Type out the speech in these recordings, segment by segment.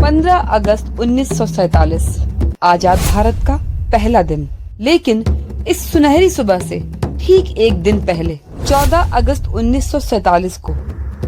15 अगस्त 1947 आजाद भारत का पहला दिन। लेकिन इस सुनहरी सुबह से ठीक एक दिन पहले 14 अगस्त 1947 को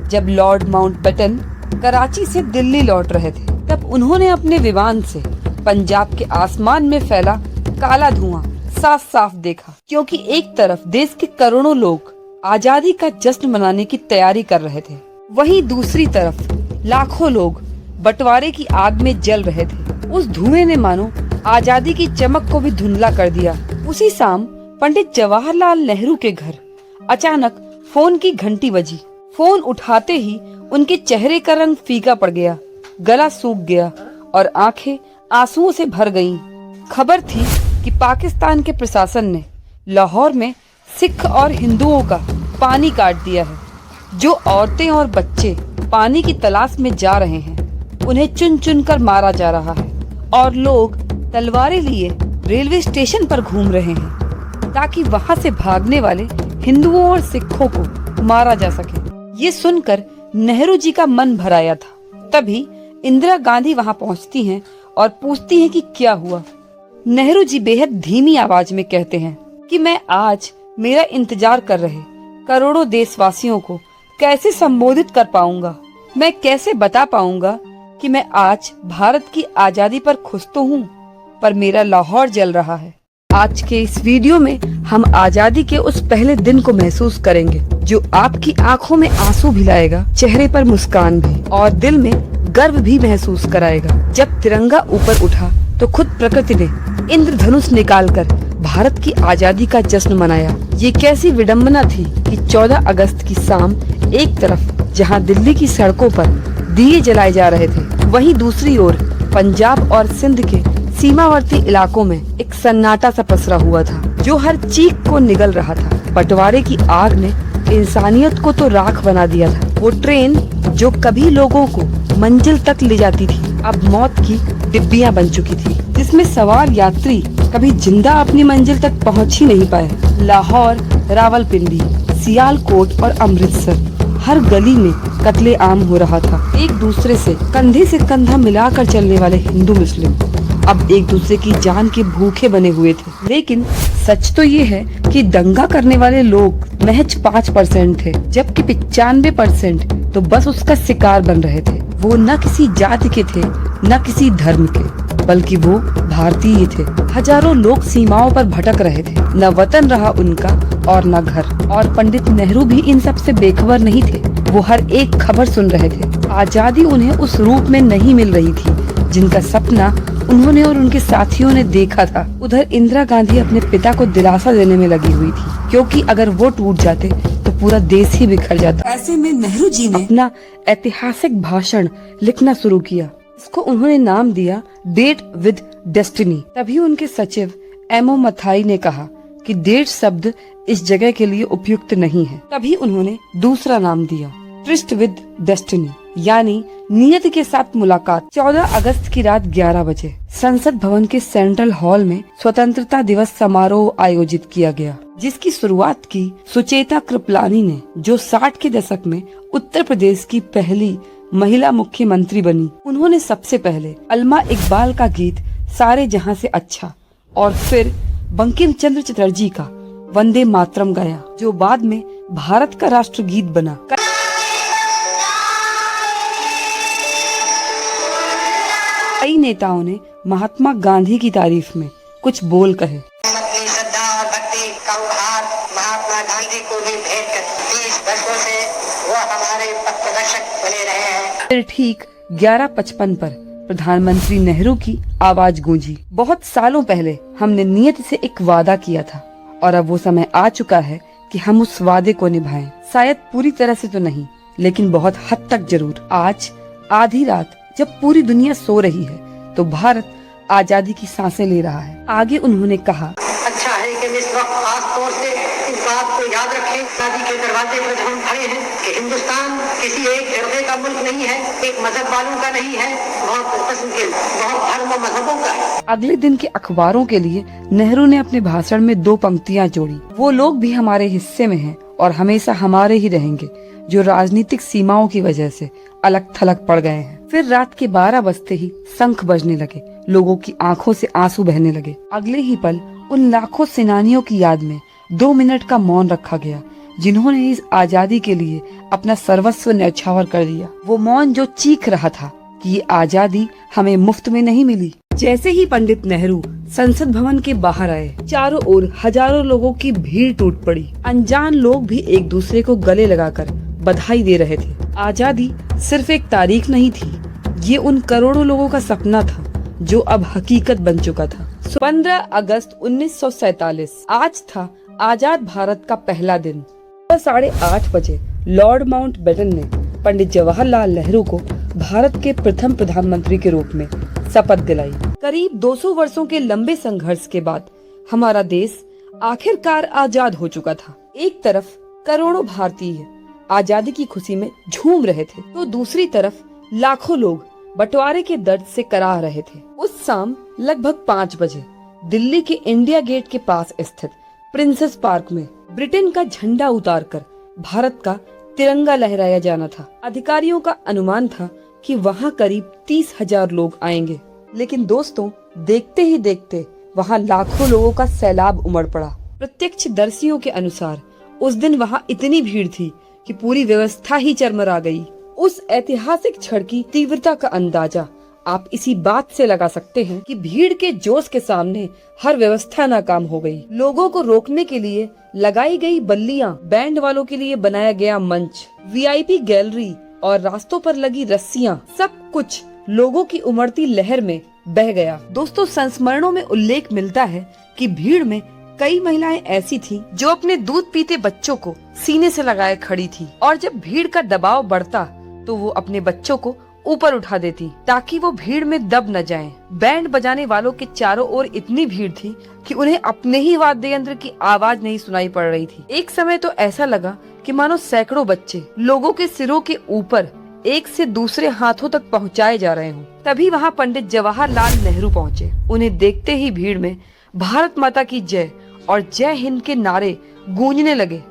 जब लॉर्ड माउंटबेटन कराची से दिल्ली लौट रहे थे, तब उन्होंने अपने विमान से पंजाब के आसमान में फैला काला धुआं साफ साफ देखा। क्योंकि एक तरफ देश के करोड़ों लोग आजादी का जश्न मनाने की तैयारी कर रहे थे, वहीं दूसरी तरफ लाखों लोग बंटवारे की आग में जल रहे थे। उस धुएं ने मानो आजादी की चमक को भी धुंधला कर दिया। उसी शाम पंडित जवाहरलाल नेहरू के घर अचानक फोन की घंटी बजी। फोन उठाते ही उनके चेहरे का रंग फीका पड़ गया, गला सूख गया और आंखें आंसुओं से भर गईं। खबर थी कि पाकिस्तान के प्रशासन ने लाहौर में सिख और हिंदुओं का पानी काट दिया है। जो औरतें और बच्चे पानी की तलाश में जा रहे हैं, उन्हें चुन चुन कर मारा जा रहा है और लोग तलवारें लिए रेलवे स्टेशन पर घूम रहे हैं ताकि वहां से भागने वाले हिंदुओं और सिखों को मारा जा सके। ये सुनकर नेहरू जी का मन भर आया था। तभी इंदिरा गांधी वहां पहुंचती हैं और पूछती हैं कि क्या हुआ। नेहरू जी बेहद धीमी आवाज में कहते हैं कि मैं आज मेरा इंतजार कर रहे करोड़ों देशवासियों को कैसे संबोधित कर पाऊंगा। मैं कैसे बता पाऊंगा कि मैं आज भारत की आजादी पर खुश तो हूँ, पर मेरा लाहौर जल रहा है। आज के इस वीडियो में हम आजादी के उस पहले दिन को महसूस करेंगे जो आपकी आंखों में आंसू भी लाएगा, चेहरे पर मुस्कान भी और दिल में गर्व भी महसूस कराएगा। जब तिरंगा ऊपर उठा तो खुद प्रकृति ने इंद्रधनुष निकालकर भारत की आजादी का जश्न मनाया। ये कैसी विडंबना थी कि 14 अगस्त की शाम एक तरफ जहां दिल्ली की सड़कों पर दिए जलाए जा रहे थे, वहीं दूसरी ओर पंजाब और सिंध के सीमावर्ती इलाकों में एक सन्नाटा सा पसरा हुआ था जो हर चीख को निगल रहा था। बंटवारे की आग ने इंसानियत को तो राख बना दिया था। वो ट्रेन जो कभी लोगों को मंजिल तक ले जाती थी, अब मौत की डिब्बियां बन चुकी थी, जिसमें सवार यात्री कभी जिंदा अपनी मंजिल तक पहुंच ही नहीं पाए। लाहौर, रावलपिंडी, सियालकोट और अमृतसर, हर गली में कत्ले आम हो रहा था। एक दूसरे से कंधे से कंधा मिलाकर चलने वाले हिंदू मुस्लिम अब एक दूसरे की जान के भूखे बने हुए थे। लेकिन सच तो ये है कि दंगा करने वाले लोग महज 5% थे, जबकि 95% तो बस उसका शिकार बन रहे थे। वो न किसी जाति के थे, न किसी धर्म के, बल्कि वो भारतीय थे। हजारों लोग सीमाओं पर भटक रहे थे, न वतन रहा उनका और न घर। और पंडित नेहरू भी इन सब से बेखबर नहीं थे। वो हर एक खबर सुन रहे थे। आजादी उन्हें उस रूप में नहीं मिल रही थी जिनका सपना उन्होंने और उनके साथियों ने देखा था। उधर इंदिरा गांधी अपने पिता को दिलासा देने में लगी हुई थी, क्योंकि अगर वो टूट जाते तो पूरा देश ही बिखर जाता। ऐसे में नेहरू जी ने अपना ऐतिहासिक भाषण लिखना शुरू किया। इसको उन्होंने नाम दिया डेट विद डेस्टिनी। तभी उनके सचिव एमओ मथाई ने कहा कि डेट शब्द इस जगह के लिए उपयुक्त नहीं है। तभी उन्होंने दूसरा नाम दिया ट्रिस्ट विद डेस्टिनी, यानी नियत के साथ मुलाकात। 14 अगस्त की रात 11 बजे संसद भवन के सेंट्रल हॉल में स्वतंत्रता दिवस समारोह आयोजित किया गया, जिसकी शुरुआत की सुचेता कृपलानी ने, जो 60 के दशक में उत्तर प्रदेश की पहली महिला मुख्यमंत्री बनी। उन्होंने सबसे पहले अल्मा इकबाल का गीत सारे जहां से अच्छा और फिर बंकिम चंद्र चटर्जी का वंदे मातरम गाया, जो बाद में भारत का राष्ट्रगीत बना। कई नेताओं ने महात्मा गांधी की तारीफ में कुछ बोल कहे। अपनी श्रद्धा और भक्ति का उपहार महात्मा गांधी को भी भेंट कर 30 वर्षों से वो हमारे पथ प्रदर्शक बने रहे हैं। फिर ठीक 11:55 पर प्रधानमंत्री नेहरू की आवाज गूंजी। बहुत सालों पहले हमने नियत से एक वादा किया था और अब वो समय आ चुका है कि हम उस वादे को निभाएं। शायद पूरी तरह से तो नहीं, लेकिन बहुत हद तक जरूर। आज आधी रात जब पूरी दुनिया सो रही है, तो भारत आजादी की सांसें ले रहा है। आगे उन्होंने कहा, अच्छा है कि इस वक्त खास तौर से इस बात को याद रखें, आजादी के दरवाजे पर हम खड़े हैं, कि हिंदुस्तान किसी एक फिरके का मुल्क नहीं है, एक मजहब वालों का नहीं है, बहुत किस्म के बहुत धर्म और मजहबों का है। अगले दिन के अखबारों के लिए नेहरू ने अपने भाषण में 2 पंक्तियां जोड़ी। वो लोग भी हमारे हिस्से में हैं और हमेशा हमारे ही रहेंगे, जो राजनीतिक सीमाओं की वजह से अलग थलग पड़ गए हैं। फिर रात के 12 बजते ही शंख बजने लगे, लोगों की आंखों से आंसू बहने लगे। अगले ही पल उन लाखों सेनानियों की याद में 2 मिनट का मौन रखा गया, जिन्होंने इस आजादी के लिए अपना सर्वस्व न्यौछावर कर दिया। वो मौन जो चीख रहा था कि ये आजादी हमें मुफ्त में नहीं मिली। जैसे ही पंडित नेहरू संसद भवन के बाहर आए, चारों ओर हजारों लोगों की भीड़ टूट पड़ी। अनजान लोग भी एक दूसरे को गले लगाकर बधाई दे रहे थे। आजादी सिर्फ एक तारीख नहीं थी, ये उन करोड़ों लोगों का सपना था जो अब हकीकत बन चुका था। 15 अगस्त 1947 आज था आजाद भारत का पहला दिन। 8:30 बजे लॉर्ड माउंटबेटन ने पंडित जवाहरलाल नेहरू को भारत के प्रथम प्रधानमंत्री के रूप में शपथ दिलाई। करीब 200 वर्षों के लंबे संघर्ष के बाद हमारा देश आखिरकार आजाद हो चुका था। एक तरफ करोड़ों भारतीय आजादी की खुशी में झूम रहे थे, तो दूसरी तरफ लाखों लोग बंटवारे के दर्द से कराह रहे थे। उस शाम लगभग 5 बजे दिल्ली के इंडिया गेट के पास स्थित प्रिंसेस पार्क में ब्रिटेन का झंडा उतारकर भारत का तिरंगा लहराया जाना था। अधिकारियों का अनुमान था कि वहाँ करीब 30,000 लोग आएंगे, लेकिन दोस्तों देखते ही देखते वहाँ लाखों लोगों का सैलाब उमड़ पड़ा। प्रत्यक्षदर्शियों के अनुसार उस दिन वहाँ इतनी भीड़ थी कि पूरी व्यवस्था ही चरमरा गई। उस ऐतिहासिक क्षण की तीव्रता का अंदाजा आप इसी बात से लगा सकते हैं कि भीड़ के जोश के सामने हर व्यवस्था नाकाम हो गई। लोगों को रोकने के लिए लगाई गई बल्लियां, बैंड वालों के लिए बनाया गया मंच, वीआईपी गैलरी और रास्तों पर लगी रस्सियां, सब कुछ लोगों की उमड़ती लहर में बह गया। दोस्तों, संस्मरणों में उल्लेख मिलता है कि भीड़ में कई महिलाएं ऐसी थीं जो अपने दूध पीते बच्चों को सीने से लगाए खड़ी थी, और जब भीड़ का दबाव बढ़ता तो वो अपने बच्चों को ऊपर उठा देती ताकि वो भीड़ में दब न जाएं। बैंड बजाने वालों के चारों ओर इतनी भीड़ थी कि उन्हें अपने ही वाद्य यंत्र की आवाज नहीं सुनाई पड़ रही थी। एक समय तो ऐसा लगा कि मानो सैकड़ों बच्चे लोगों के सिरों के ऊपर एक से दूसरे हाथों तक पहुंचाए जा रहे हों। तभी वहां पंडित जवाहरलाल नेहरू पहुंचे। उन्हें देखते ही भीड़ में भारत माता की जय और जय हिंद के नारे गूंजने लगे।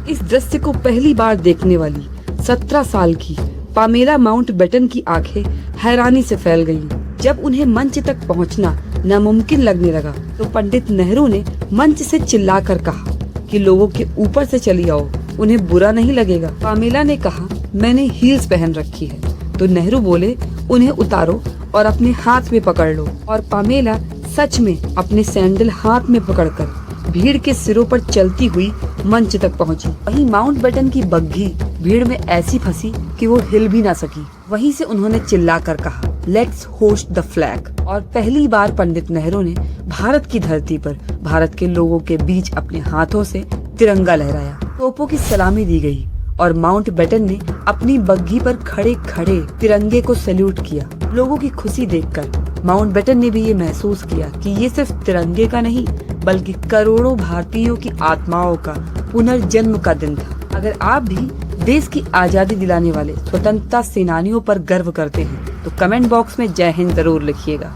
इस दृश्य को पहली बार देखने वाली 17 साल की पामेला माउंटबेटन की आंखें हैरानी से फैल गईं। जब उन्हें मंच तक पहुंचना नामुमकिन लगने लगा तो पंडित नेहरू ने मंच से चिल्लाकर कहा कि लोगों के ऊपर से चली आओ, उन्हें बुरा नहीं लगेगा। पामेला ने कहा, मैंने हील्स पहन रखी है। तो नेहरू बोले, उन्हें उतारो और अपने हाथ में पकड़ लो। और पामेला सच में अपने सैंडल हाथ में पकड़कर भीड़ के सिरों पर चलती हुई मंच तक पहुंची। वहीं माउंटबेटन की बग्घी भीड़ में ऐसी फंसी कि वो हिल भी ना सकी। वहीं से उन्होंने चिल्लाकर कहा, लेट्स होस्ट द फ्लैग। और पहली बार पंडित नेहरू ने भारत की धरती पर भारत के लोगों के बीच अपने हाथों से तिरंगा लहराया। तोपों की सलामी दी गई और माउंटबेटन ने अपनी बग्घी पर खड़े खड़े तिरंगे को सैल्यूट किया। लोगों की खुशी देखकर माउंटबेटन ने भी ये महसूस किया कि ये सिर्फ तिरंगे का नहीं बल्कि करोड़ों भारतीयों की आत्माओं का पुनर्जन्म का दिन था। अगर आप भी देश की आजादी दिलाने वाले स्वतंत्रता सेनानियों पर गर्व करते हैं तो कमेंट बॉक्स में जय हिंद जरूर लिखिएगा।